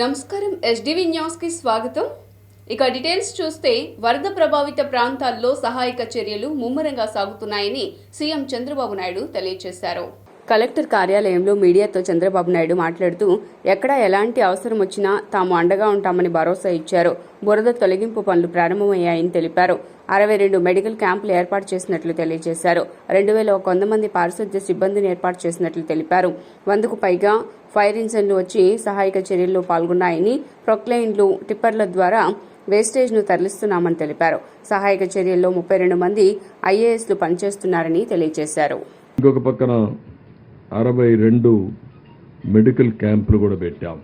నమస్కారం SDV news కి స్వాగతం. ఇక డీటెయిల్స్ చూస్తే వరద ప్రభావిత ప్రాంతాల్లో సహాయక చర్యలు ముమ్మరంగా సాగుతున్నాయని సీఎం చంద్రబాబు నాయుడు తెలియజేశారు. కలెక్టర్ కార్యాలయంలో మీడియాతో చంద్రబాబు నాయుడు మాట్లాడుతూ ఎక్కడా ఎలాంటి అవసరం వచ్చినా తాము అండగా ఉంటామని భరోసా ఇచ్చారు. బురద తొలగింపు పనులు ప్రారంభమయ్యాయని తెలిపారు. 62 మెడికల్ క్యాంపులు ఏర్పాటు చేసినట్లు తెలియజేశారు. 2100 మంది పారిశుద్ధ్య సిబ్బందిని ఏర్పాటు చేసినట్లు తెలిపారు. 100కు పైగా ఫైర్ ఇంజన్లు వచ్చి సహాయక చర్యల్లో పాల్గొన్నాయని, ప్రొక్లైన్లు, టిప్పర్ల ద్వారా వేస్టేజ్ను తరలిస్తున్నామని తెలిపారు. సహాయక చర్యల్లో 32 మంది ఐఏఎస్లు పనిచేస్తున్నారని తెలియజేశారు. ఇంకొక పక్కన 62 మెడికల్ క్యాంపులు కూడా పెట్టాం.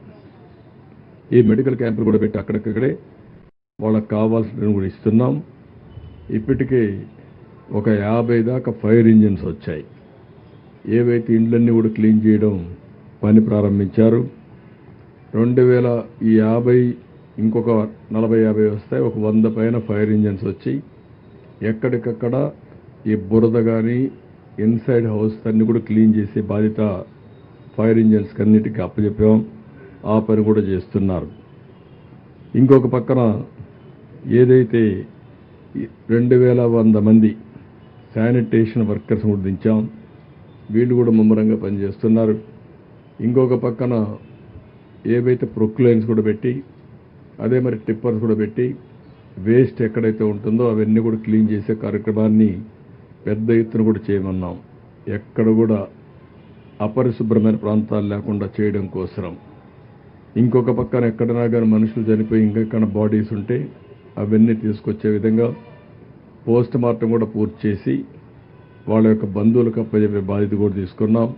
ఈ మెడికల్ క్యాంపులు కూడా పెట్టి అక్కడికక్కడే వాళ్ళకి కావాల్సినవి కూడా ఇస్తున్నాం. ఇప్పటికే ఒక 50 దాకా ఫైర్ ఇంజిన్స్ వచ్చాయి. ఏవైతే ఇండ్లన్నీ కూడా క్లీన్ చేయడం పని ప్రారంభించారు. 2050 ఇంకొక 40-50 వస్తాయి. ఒక 100 పైన ఫైర్ ఇంజిన్స్ వచ్చి ఎక్కడికక్కడ ఈ బురద కానీ ఇన్సైడ్ హౌస్ అన్ని కూడా క్లీన్ చేసే బాధ్యత ఫైర్ ఇంజిన్స్ అన్నిటికీ అప్పచెప్పాం. ఆ పని కూడా చేస్తున్నారు. ఇంకొక పక్కన ఏదైతే 2100 మంది శానిటేషన్ వర్కర్స్ కూడా దించాం. వీళ్ళు కూడా ముమ్మరంగా పనిచేస్తున్నారు. ఇంకొక పక్కన ఏవైతే ప్రొక్లైన్స్ కూడా పెట్టి, అదే మరి టిప్పర్స్ కూడా పెట్టి వేస్ట్ ఎక్కడైతే ఉంటుందో అవన్నీ కూడా క్లీన్ చేసే కార్యక్రమాన్ని పెద్ద ఎత్తున కూడా చేయమన్నాం. ఎక్కడ కూడా అపరిశుభ్రమైన ప్రాంతాలు లేకుండా చేయడం కోసం. ఇంకొక పక్కన ఎక్కడైనా కానీ మనుషులు చనిపోయి ఇంకెక్కడ బాడీస్ ఉంటే అవన్నీ తీసుకొచ్చే విధంగా పోస్ట్ మార్టం కూడా పూర్తి చేసి వాళ్ళ యొక్క బంధువులకు అప్పచెప్పే బాధ్యత కూడా తీసుకున్నాం.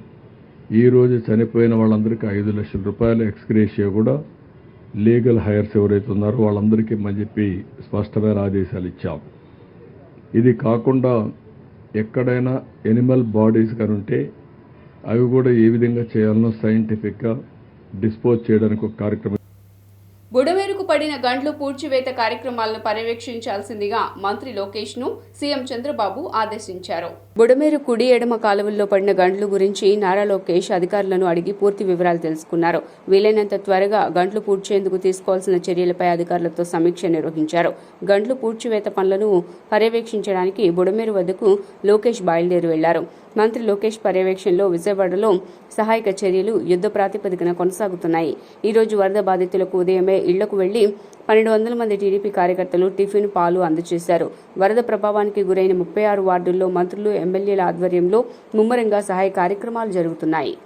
ఈరోజు చనిపోయిన వాళ్ళందరికీ 5 లక్షల రూపాయల ఎక్స్గ్రేషియా కూడా లీగల్ హైర్స్ ఎవరైతే ఉన్నారో వాళ్ళందరికీ అని చెప్పి స్పష్టమైన ఆదేశాలు ఇచ్చాం. ఇది కాకుండా ఎక్కడైనా ఎనిమల్ బాడీస్ కానీ ఉంటే అవి కూడా ఏ విధంగా చేయాలనో సైంటిఫిక్గా డిస్పోజ్ చేయడానికి ఒక కార్యక్రమం. బుడమేరుకు పడిన గండ్లు పూడ్చివేత కార్యక్రమాలను పర్యవేక్షించాల్సిందిగా మంత్రి లోకేష్ ను సీఎం చంద్రబాబు ఆదేశించారు. బుడమేరు కుడి ఎడమ కాలువల్లో పడిన గండ్లు గురించి నారా లోకేష్ అధికారులను అడిగి పూర్తి వివరాలు తెలుసుకున్నారు. వీలైనంత త్వరగా గండ్లు పూడ్చేందుకు తీసుకోవాల్సిన చర్యలపై అధికారులతో సమీక్ష నిర్వహించారు. గండ్లు పూడ్చివేత పనులను పర్యవేక్షించడానికి బుడమేరు వద్దకు లోకేష్ బయలుదేరి వెళ్లారు. మంత్రి లోకేష్ పర్యవేక్షణలో విజయవాడలో సహాయక చర్యలు యుద్ధ ప్రాతిపదికన కొనసాగుతున్నాయి. ఈ రోజు వరద బాధితులకు ఉదయమే ఇళ్లకు వెళ్లి 1200 మంది టీడీపీ కార్యకర్తలు టిఫిన్, పాలు అందజేశారు. వరద ప్రభావానికి గురైన 36 వార్డుల్లో మంత్రులు, ఎమ్మెల్యేల ఆధ్వర్యంలో ముమ్మరంగా సహాయ కార్యక్రమాలు జరుగుతున్నాయి.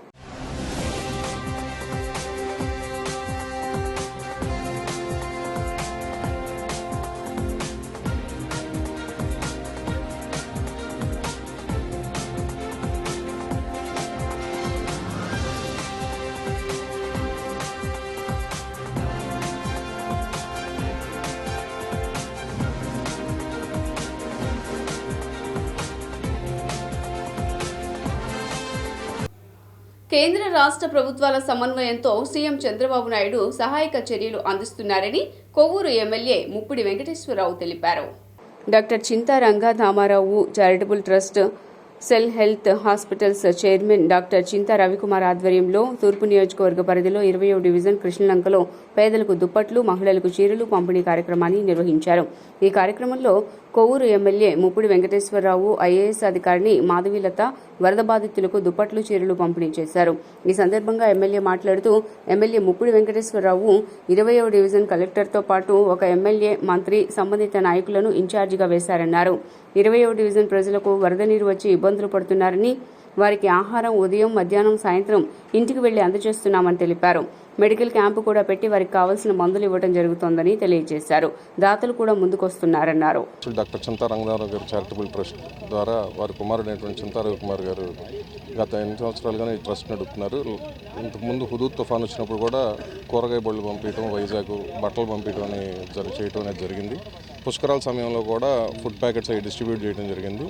కేంద్ర రాష్ట్ర ప్రభుత్వాల సమన్వయంతో సీఎం చంద్రబాబు నాయుడు సహాయక చర్యలు అందిస్తున్నారని కొవ్వూరు ఎమ్మెల్యే ముప్పిడి వెంకటేశ్వరరావు తెలిపారు. Doctor Chinta Rangadhamarao charitable trust, cell health hospitals chairman doctor Chinta Ravikumar ఆధ్వర్యంలో తూర్పు నియోజకవర్గ పరిధిలో 20వ డివిజన్ కృష్ణలంకలో పేదలకు దుప్పట్లు, మహిళలకు చీరలు పంపిణీ కార్యక్రమాన్ని నిర్వహించారు. ఈ కార్యక్రమంలో కొవ్వూరు ఎమ్మెల్యే ముప్పిడి వెంకటేశ్వరరావు, ఐఏఎస్ అధికారిని మాధవీలత వరద బాధితులకు దుప్పట్లు, చీరలు పంపిణీ చేశారు. ఈ సందర్భంగా ఎమ్మెల్యే మాట్లాడుతూ ఎమ్మెల్యే ముప్పిడి వెంకటేశ్వరరావు 20వ డివిజన్ కలెక్టర్తో పాటు ఒక ఎమ్మెల్యే, మంత్రి, సంబంధిత నాయకులను ఇన్ఛార్జిగా వేశారన్నారు. 20వ డివిజన్ ప్రజలకు వరద నీరు వచ్చి ఇబ్బందులు పడుతున్నారని, వారికి ఆహారం ఉదయం, మధ్యాహ్నం, సాయంత్రం ఇంటికి వెళ్లి అందజేస్తున్నామని తెలిపారు. మెడికల్ క్యాంపు కూడా పెట్టి వారికి కావాల్సిన మందులు ఇవ్వడం జరుగుతోందని తెలియజేశారు. దాతలు కూడా ముందుకొస్తున్నారన్నారు. డాక్టర్ చింతా రంగారావు గారు చారిటబుల్ ట్రస్ట్ ద్వారా వారి కుమారుడైనటువంటి చింతా రవికుమార్ గారు గత 8 సంవత్సరాలుగానే ఈ ట్రస్ట్ నడుపుతున్నారు. ఇంతకుముందు హుదూద్ తుఫాన్ వచ్చినప్పుడు కూడా కూరగాయ బళ్ళు పంపించడం, వైజాగ్ బట్టలు పంపించడం చేయడం అనేది జరిగింది. పుష్కరాల సమయంలో కూడా ఫుడ్ ప్యాకెట్స్ అవి డిస్ట్రిబ్యూట్ చేయడం జరిగింది.